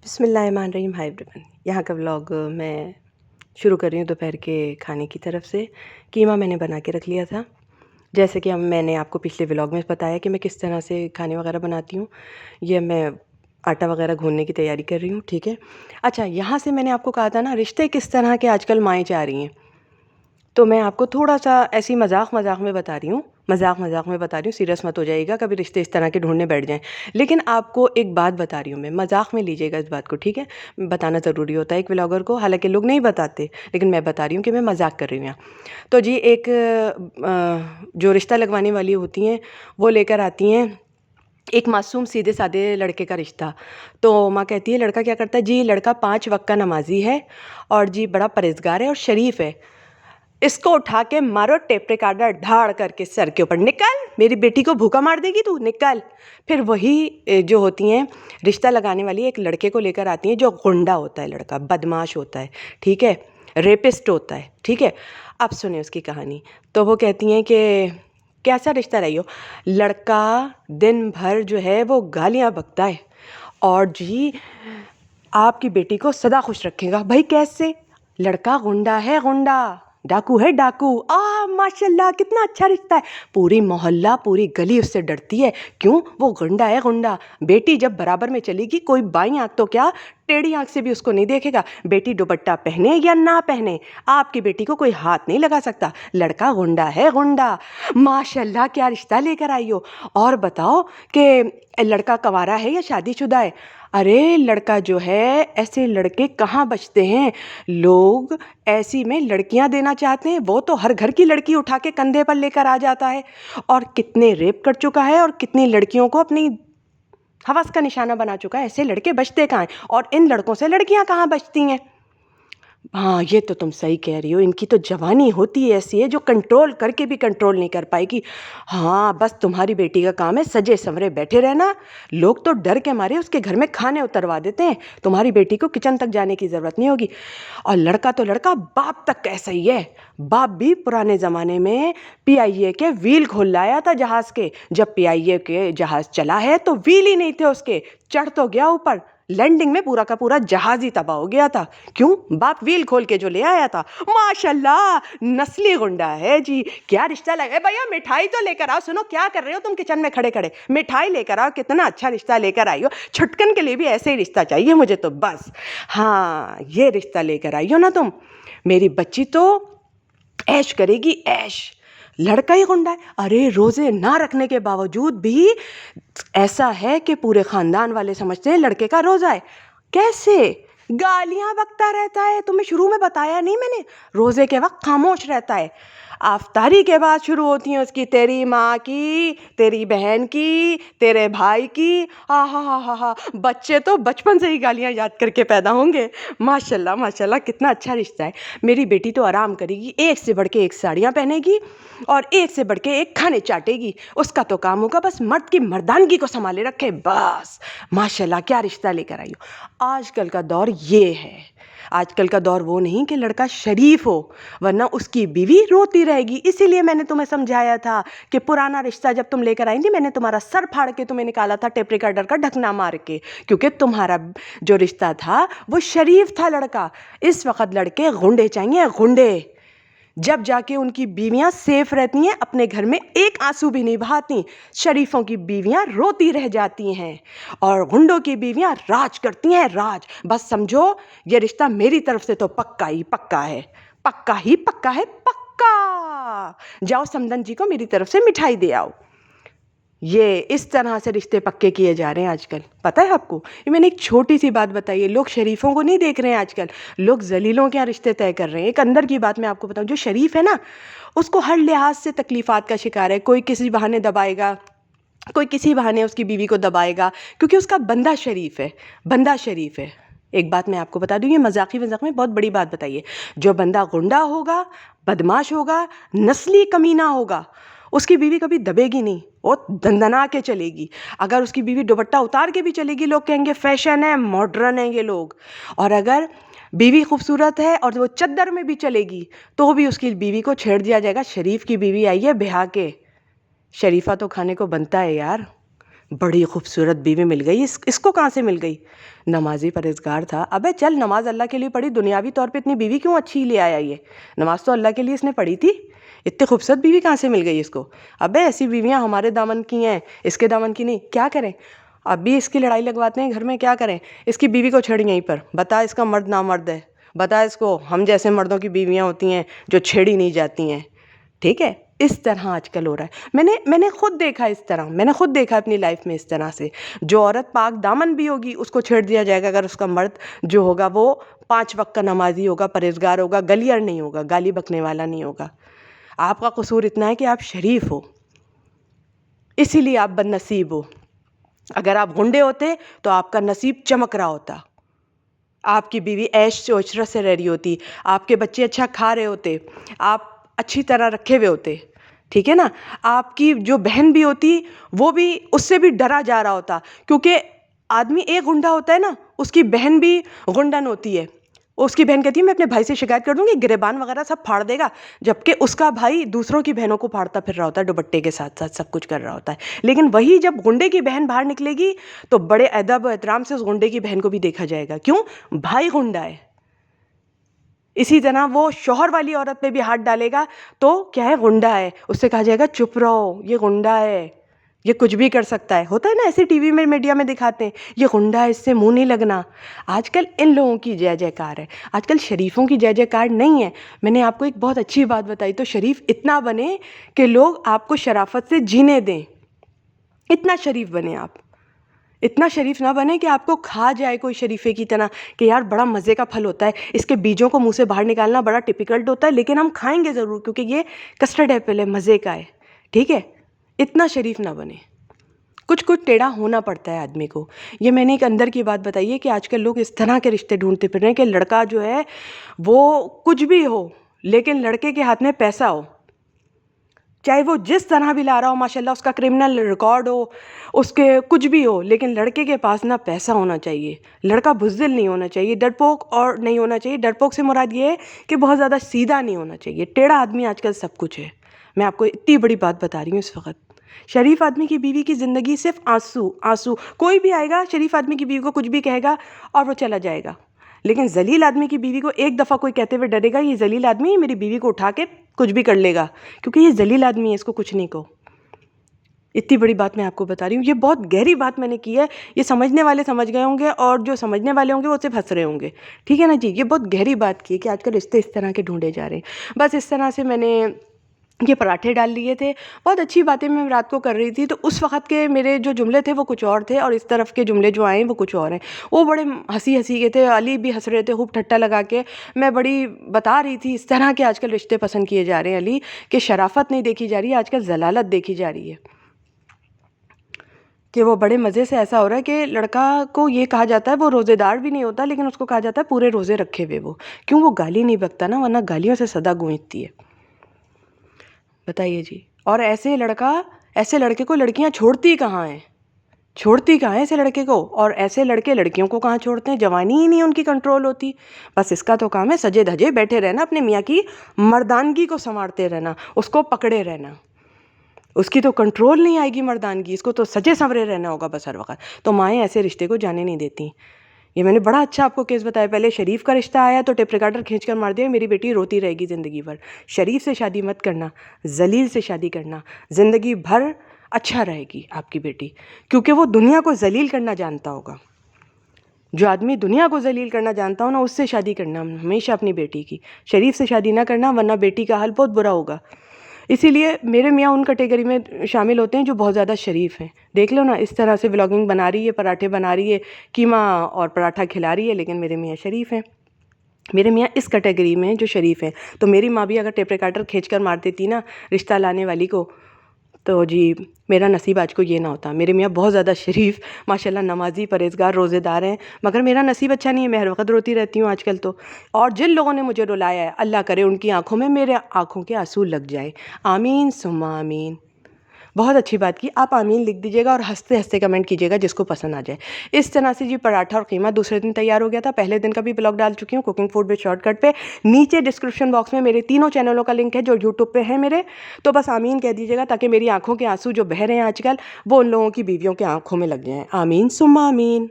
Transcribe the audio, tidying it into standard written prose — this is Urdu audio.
بسم اللہ الرحمن الرحیم. High everyone. یہاں کا ولاگ میں شروع کر رہی ہوں دوپہر کے کھانے کی طرف سے. قیمہ میں نے بنا کے رکھ لیا تھا، جیسے کہ میں نے آپ کو پچھلے ولاگ میں بتایا کہ میں کس طرح سے کھانے وغیرہ بناتی ہوں. یہ میں آٹا وغیرہ گھوننے کی تیاری کر رہی ہوں. ٹھیک ہے. اچھا، یہاں سے میں نے آپ کو کہا تھا نا رشتے کس طرح کے آج کل مائیں چاہ رہی ہیں، تو میں آپ کو تھوڑا سا ایسی مذاق میں بتا رہی ہوں. سیریس مت ہو جائے گا کبھی رشتے اس طرح کے ڈھونڈنے بیٹھ جائیں. لیکن آپ کو ایک بات بتا رہی ہوں، میں مذاق میں لیجیے گا اس بات کو. ٹھیک ہے. بتانا ضروری ہوتا ہے ایک ولاگر کو، حالانکہ لوگ نہیں بتاتے، لیکن میں بتا رہی ہوں کہ میں مذاق کر رہی ہوں. تو جی ایک جو رشتہ لگوانے والی ہوتی ہیں وہ لے کر آتی ہیں ایک معصوم سیدھے سادے لڑکے کا رشتہ. تو ماں کہتی ہے لڑکا کیا کرتا ہے؟ جی لڑکا 5 وقت کا نمازی ہے اور جی بڑا پرہیزگار ہے اور شریف ہے. اس کو اٹھا کے مارو ٹیپ ریکارڈر ڈھاڑ کر کے سر کے اوپر. نکل، میری بیٹی کو بھوکا مار دے گی تو، نکل. پھر وہی جو ہوتی ہیں رشتہ لگانے والی ایک لڑکے کو لے کر آتی ہیں جو غنڈا ہوتا ہے، لڑکا بدماش ہوتا ہے. ٹھیک ہے. ریپسٹ ہوتا ہے. ٹھیک ہے. اب سنیں اس کی کہانی. تو وہ کہتی ہیں کہ کیسا رشتہ رہی ہو؟ لڑکا دن بھر جو ہے وہ گالیاں بکتا ہے اور جی آپ کی بیٹی کو سدا خوش رکھے گا. بھائی کیسے؟ لڑکا غنڈا ہے، غنڈا ڈاکو ہے، ڈاکو. ماشاء اللہ کتنا اچھا رشتہ ہے. پوری محلہ پوری گلی اس سے ڈرتی ہے. کیوں؟ وہ غنڈا ہے، غنڈا. بیٹی جب برابر میں چلے گی کوئی بائیں آنکھ تو کیا ٹیڑھی آنکھ سے بھی اس کو نہیں دیکھے گا. بیٹی دوپٹہ پہنے یا نہ پہنے آپ کی بیٹی کو کوئی ہاتھ نہیں لگا سکتا. لڑکا غنڈا ہے، غنڈا. ماشاء اللہ کیا رشتہ لے کر آئی ہو. اور بتاؤ کہ لڑکا کنوارا ہے یا شادی شدہ ہے؟ ارے لڑکا جو ہے، ایسے لڑکے کہاں بچتے ہیں. لوگ ایسی میں لڑکیاں دینا چاہتے ہیں، وہ تو ہر گھر کی لڑکی اٹھا کے کندھے پر لے کر آ جاتا ہے. اور کتنے ریپ کر چکا ہے اور کتنی لڑکیوں کو اپنی ہوس کا نشانہ بنا چکا ہے. ایسے لڑکے بچتے کہاں ہیں؟ اور ان لڑکوں سے لڑکیاں کہاں بچتی ہیں؟ ہاں یہ تو تم صحیح کہہ رہی ہو. ان کی تو جوانی ہوتی ایسی ہے جو کنٹرول کر کے بھی کنٹرول نہیں کر پائے گی. ہاں بس تمہاری بیٹی کا کام ہے سجے سنورے بیٹھے رہنا. لوگ تو ڈر کے مارے اس کے گھر میں کھانے اتروا دیتے ہیں. تمہاری بیٹی کو کچن تک جانے کی ضرورت نہیں ہوگی. اور لڑکا تو لڑکا، باپ تک ایسا ہی ہے. باپ بھی پرانے زمانے میں PIA کے ویل کھول لایا تھا جہاز کے. جب PIA کے جہاز چلا ہے تو ویل ہی نہیں تھے اس کے. چڑھ تو گیا اوپر، لینڈنگ میں پورا کا پورا جہاز ہی تباہ ہو گیا تھا. کیوں؟ باپ ویل کھول کے جو لے آیا تھا. ماشاءاللہ نسلی غنڈا ہے جی. کیا رشتہ لگا ہے بھیا؟ مٹھائی تو لے کر آؤ. سنو کیا کر رہے ہو تم کچن میں کھڑے کھڑے؟ مٹھائی لے کر آؤ. کتنا اچھا رشتہ لے کر آئی ہو. چھٹکن کے لیے بھی ایسے ہی رشتہ چاہیے مجھے تو بس. ہاں یہ رشتہ لے کر آئی ہو نا تم. میری بچی تو عیش کرے گی، عیش. لڑکا ہی غنڈا ہے. ارے روزے نہ رکھنے کے باوجود بھی ایسا ہے کہ پورے خاندان والے سمجھتے ہیں لڑکے کا روزہ ہے. کیسے؟ گالیاں بکتا رہتا ہے. تمہیں شروع میں بتایا نہیں میں نے؟ روزے کے وقت خاموش رہتا ہے. افطاری کے بعد شروع ہوتی ہیں اس کی تیری ماں کی، تیری بہن کی، تیرے بھائی کی. ہاں بچے تو بچپن سے ہی گالیاں یاد کر کے پیدا ہوں گے. ماشاءاللہ ماشاءاللہ کتنا اچھا رشتہ ہے. میری بیٹی تو آرام کرے گی، ایک سے بڑھ کے ایک ساڑیاں پہنے گی اور ایک سے بڑھ کے ایک کھانے چاٹے گی. اس کا تو کام ہوگا بس مرد کی مردانگی کو سنبھالے رکھے بس. ماشاءاللہ کیا رشتہ لے کر آئی ہو. آج کل کا دور یہ ہے. آج کل کا دور وہ نہیں کہ لڑکا شریف ہو، ورنہ اس کی بیوی روتی رہے گی. اسی لیے میں نے تمہیں سمجھایا تھا کہ پرانا رشتہ جب تم لے کر آئی تھی میں نے تمہارا سر پھاڑ کے تمہیں نکالا تھا ٹیپ ریکارڈر کا ڈھکنا مار کے، کیونکہ تمہارا جو رشتہ تھا وہ شریف تھا لڑکا. اس وقت لڑکے غنڈے چاہیے، غنڈے. جب جا کے ان کی بیویاں سیف رہتی ہیں، اپنے گھر میں ایک آنسو بھی نہیں بہاتی. شریفوں کی بیویاں روتی رہ جاتی ہیں اور غنڈوں کی بیویاں راج کرتی ہیں، راج. بس سمجھو یہ رشتہ میری طرف سے تو پکا ہی پکا ہے، پکا ہی پکا ہے، پکا. جاؤ سمدن جی کو میری طرف سے مٹھائی دے آؤ. یہ اس طرح سے رشتے پکے کیے جا رہے ہیں آج کل. پتہ ہے آپ کو؟ یہ میں نے ایک چھوٹی سی بات بتائی ہے. لوگ شریفوں کو نہیں دیکھ رہے ہیں آج کل، لوگ ذلیلوں کے یہاں رشتے طے کر رہے ہیں. ایک اندر کی بات میں آپ کو بتاؤں، جو شریف ہے نا اس کو ہر لحاظ سے تکلیفات کا شکار ہے. کوئی کسی بہانے دبائے گا، کوئی کسی بہانے اس کی بیوی کو دبائے گا، کیونکہ اس کا بندہ شریف ہے، بندہ شریف ہے. ایک بات میں آپ کو بتا دوں، یہ مذاقی میں بہت بڑی بات بتائیے. جو بندہ غنڈا ہوگا، بدماش ہوگا، نسلی کمینہ ہوگا، اس کی بیوی کبھی دبے گی نہیں، وہ دندنا کے چلے گی. اگر اس کی بیوی دوپٹہ اتار کے بھی چلے گی لوگ کہیں گے فیشن ہے، ماڈرن ہے یہ لوگ. اور اگر بیوی خوبصورت ہے اور وہ چادر میں بھی چلے گی تو بھی اس کی بیوی کو چھیڑ دیا جائے گا. شریف کی بیوی آئی ہے بہا کے. شریفہ تو کھانے کو بنتا ہے یار. بڑی خوبصورت بیوی مل گئی، اس کو کہاں سے مل گئی؟ نمازی پرہیزگار تھا. ابے چل نماز اللہ کے لیے پڑھی، دنیاوی طور پہ اتنی بیوی کیوں اچھی لے آیا یہ؟ نماز تو اللہ کے لیے اس نے پڑھی تھی، اتنی خوبصورت بیوی کہاں سے مل گئی اس کو؟ ابے ایسی بیویاں ہمارے دامن کی ہیں، اس کے دامن کی نہیں. کیا کریں؟ اب بھی اس کی لڑائی لگواتے ہیں گھر میں. کیا کریں؟ اس کی بیوی کو چھیڑ یہیں پر، بتا اس کا مرد نامرد ہے، بتا اس کو ہم جیسے مردوں کی بیویاں ہوتی ہیں جو چھیڑی نہیں جاتی ہیں. ٹھیک ہے، اس طرح آج کل ہو رہا ہے. میں نے خود دیکھا اس طرح، میں نے خود دیکھا اپنی لائف میں اس طرح سے. جو عورت پاک دامن بھی ہوگی اس کو چھیڑ دیا جائے گا اگر اس کا مرد جو ہوگا وہ 5 وقت کا نمازی ہوگا، پرہیزگار ہوگا، گلیار نہیں ہوگا، گالی بکنے والا نہیں ہوگا. آپ کا قصور اتنا ہے کہ آپ شریف ہو، اسی لیے آپ بد نصیب ہو. اگر آپ غنڈے ہوتے تو آپ کا نصیب چمک رہا ہوتا، آپ کی بیوی عیش و عشرت سے رہ رہی ہوتی، آپ کے بچے اچھا کھا رہے ہوتے، آپ اچھی طرح رکھے ہوئے ہوتے. ٹھیک ہے نا؟ آپ کی جو بہن بھی ہوتی وہ بھی اس سے بھی ڈرا جا رہا ہوتا، کیونکہ آدمی ایک غنڈا ہوتا ہے نا، اس کی بہن بھی غنڈن ہوتی ہے. اس کی بہن کہتی ہے میں اپنے بھائی سے شکایت کر دوں گی، گریبان وغیرہ سب پھاڑ دے گا، جبکہ اس کا بھائی دوسروں کی بہنوں کو پھاڑتا پھر رہا ہوتا ہے، دوپٹے کے ساتھ ساتھ سب کچھ کر رہا ہوتا ہے. لیکن وہی جب غنڈے کی بہن باہر نکلے گی تو بڑے ادب و احترام سے اس غنڈے کی بہن کو بھی دیکھا جائے گا. کیوں؟ بھائی غنڈا ہے. اسی طرح وہ شوہر والی عورت پہ بھی ہاتھ ڈالے گا تو کیا ہے؟ غنڈا ہے. اس سے کہا جائے گا چپ رہو، یہ غنڈا ہے، یہ کچھ بھی کر سکتا ہے. ہوتا ہے نا ایسے ٹی وی میں میڈیا میں دکھاتے ہیں، یہ غنڈا ہے، اس سے منہ نہیں لگنا. آج کل ان لوگوں کی جے جے کار ہے، آج کل شریفوں کی جے جے کار نہیں ہے. میں نے آپ کو ایک بہت اچھی بات بتائی، تو شریف اتنا بنے کہ لوگ آپ کو شرافت سے جینے دیں. اتنا شریف بنے آپ، اتنا شریف نہ بنے کہ آپ کو کھا جائے کوئی شریفے کی طرح کہ یار بڑا مزے کا پھل ہوتا ہے، اس کے بیجوں کو منہ سے باہر نکالنا بڑا ٹپیکلٹ ہوتا ہے، لیکن ہم کھائیں گے ضرور کیونکہ یہ کسٹرڈ ایپل ہے، مزے کا ہے. ٹھیک ہے؟ اتنا شریف نہ بنے. کچھ ٹیڑھا ہونا پڑتا ہے آدمی کو. یہ میں نے ایک اندر کی بات بتائی ہے کہ آج کل لوگ اس طرح کے رشتے ڈھونڈتے پھر رہے ہیں کہ لڑکا جو ہے وہ کچھ بھی ہو لیکن لڑکے کے ہاتھ میں پیسہ ہو، چاہے وہ جس طرح بھی لا رہا ہو، ماشاءاللہ اس کا کرمنل ریکارڈ ہو، اس کے کچھ بھی ہو، لیکن لڑکے کے پاس نہ پیسہ ہونا چاہیے. لڑکا بزدل نہیں ہونا چاہیے، ڈرپوک اور نہیں ہونا چاہیے. ڈرپوک سے مراد یہ ہے کہ بہت زیادہ سیدھا نہیں ہونا چاہیے. ٹیڑھا آدمی آج کل سب کچھ ہے. میں آپ کو اتنی بڑی بات بتا رہی ہوں اس وقت. شریف آدمی کی بیوی کی زندگی صرف آنسو آنسو. کوئی بھی آئے گا شریف آدمی کی بیوی کو کچھ بھی کہے گا اور وہ چلا جائے گا، لیکن ذلیل آدمی کی بیوی کو ایک دفعہ کوئی کہتے ہوئے ڈرے گا یہ ذلیل آدمی میری بیوی کو اٹھا کے کچھ بھی کر لے گا، کیونکہ یہ ذلیل آدمی ہے، اس کو کچھ نہیں کہو. اتنی بڑی بات میں آپ کو بتا رہی ہوں. یہ بہت گہری بات میں نے کی ہے، یہ سمجھنے والے سمجھ گئے ہوں گے اور جو سمجھنے والے ہوں گے وہ صرف ہنس رہے ہوں گے. ٹھیک ہے نا جی؟ یہ بہت گہری بات کی ہے کہ آج کل رشتے اس طرح کے ڈھونڈے جا رہے ہیں. بس اس طرح سے میں نے یہ پراٹھے ڈال لیے تھے. بہت اچھی باتیں میں رات کو کر رہی تھی تو اس وقت کے میرے جو جملے تھے وہ کچھ اور تھے اور اس طرف کے جملے جو آئے وہ کچھ اور ہیں. وہ بڑے ہنسی کے تھے، علی بھی ہنس رہے تھے خوب ٹھٹا لگا کے. میں بڑی بتا رہی تھی اس طرح کے آج کل رشتے پسند کیے جا رہے ہیں علی، کہ شرافت نہیں دیکھی جا رہی ہے، آج کل ذلالت دیکھی جا رہی ہے. کہ وہ بڑے مزے سے ایسا ہو رہا ہے کہ لڑکا کو یہ کہا جاتا ہے وہ روزے دار بھی نہیں ہوتا لیکن اس کو کہا جاتا ہے پورے روزے رکھے ہوئے. وہ کیوں؟ وہ گالی نہیں بکتا نا، ورنہ گالیوں سے صدا گونجتی ہے. بتائیے جی. اور ایسے لڑکے کو لڑکیاں چھوڑتی کہاں ہیں؟ چھوڑتی کہاں ہیں ایسے لڑکے کو؟ اور ایسے لڑکے لڑکیوں کو کہاں چھوڑتے ہیں؟ جوانی ہی نہیں ان کی کنٹرول ہوتی. بس اس کا تو کام ہے سجے دھجے بیٹھے رہنا، اپنے میاں کی مردانگی کو سنوارتے رہنا، اس کو پکڑے رہنا. اس کی تو کنٹرول نہیں آئے گی مردانگی، اس کو تو سجے سنورے رہنا ہوگا بس ہر وقت. تو مائیں ایسے رشتے کو جانے نہیں دیتی. یہ میں نے بڑا اچھا آپ کو کیس بتایا. پہلے شریف کا رشتہ آیا تو ٹیپ ریکارڈر کھینچ کر مار دیا، میری بیٹی روتی رہے گی زندگی بھر. شریف سے شادی مت کرنا، ذلیل سے شادی کرنا، زندگی بھر اچھا رہے گی آپ کی بیٹی، کیونکہ وہ دنیا کو ذلیل کرنا جانتا ہوگا. جو آدمی دنیا کو ذلیل کرنا جانتا ہو نا، اس سے شادی کرنا ہمیشہ اپنی بیٹی کی. شریف سے شادی نہ کرنا ورنہ بیٹی کا حال بہت برا ہوگا. اسی لیے میرے میاں ان کیٹیگری میں شامل ہوتے ہیں جو بہت زیادہ شریف ہیں. دیکھ لو نا اس طرح سے ولاگنگ بنا رہی ہے، پراٹھے بنا رہی ہے، قیمہ اور پراٹھا کھلا رہی ہے، لیکن میرے میاں شریف ہیں. میرے میاں اس کیٹیگری میں جو شریف ہیں. تو میری ماں بھی اگر ٹیپ ریکارڈر کھینچ کر مار دیتی نا رشتہ لانے والی کو تو جی میرا نصیب آج کو یہ نہ ہوتا. میرے میاں بہت زیادہ شریف، ماشاءاللہ نمازی، پرہیزگار، روزے دار ہیں، مگر میرا نصیب اچھا نہیں ہے. میں ہر وقت روتی رہتی ہوں آج کل تو. اور جن لوگوں نے مجھے رلایا ہے اللہ کرے ان کی آنکھوں میں میرے آنکھوں کے آنسو لگ جائیں. آمین ثم آمین. بہت اچھی بات کی. آپ آمین لکھ دیجیے گا اور ہنستے ہنستے کمنٹ کیجیے گا جس کو پسند آ جائے. اس طرح سے جی پراٹھا اور قیمہ دوسرے دن تیار ہو گیا تھا. پہلے دن کا بھی بلاگ ڈال چکی ہوں cooking food with shortcut پہ. نیچے ڈسکرپشن باکس میں میرے تینوں چینلوں کا لنک ہے جو یوٹیوب پہ ہیں میرے. تو بس آمین کہہ دیجیے گا تاکہ میری آنکھوں کے آنسو جو بہہ رہے ہیں آج کل وہ ان لوگوں کی بیویوں کے آنکھوں میں لگ جائیں. آمین ثم آمین.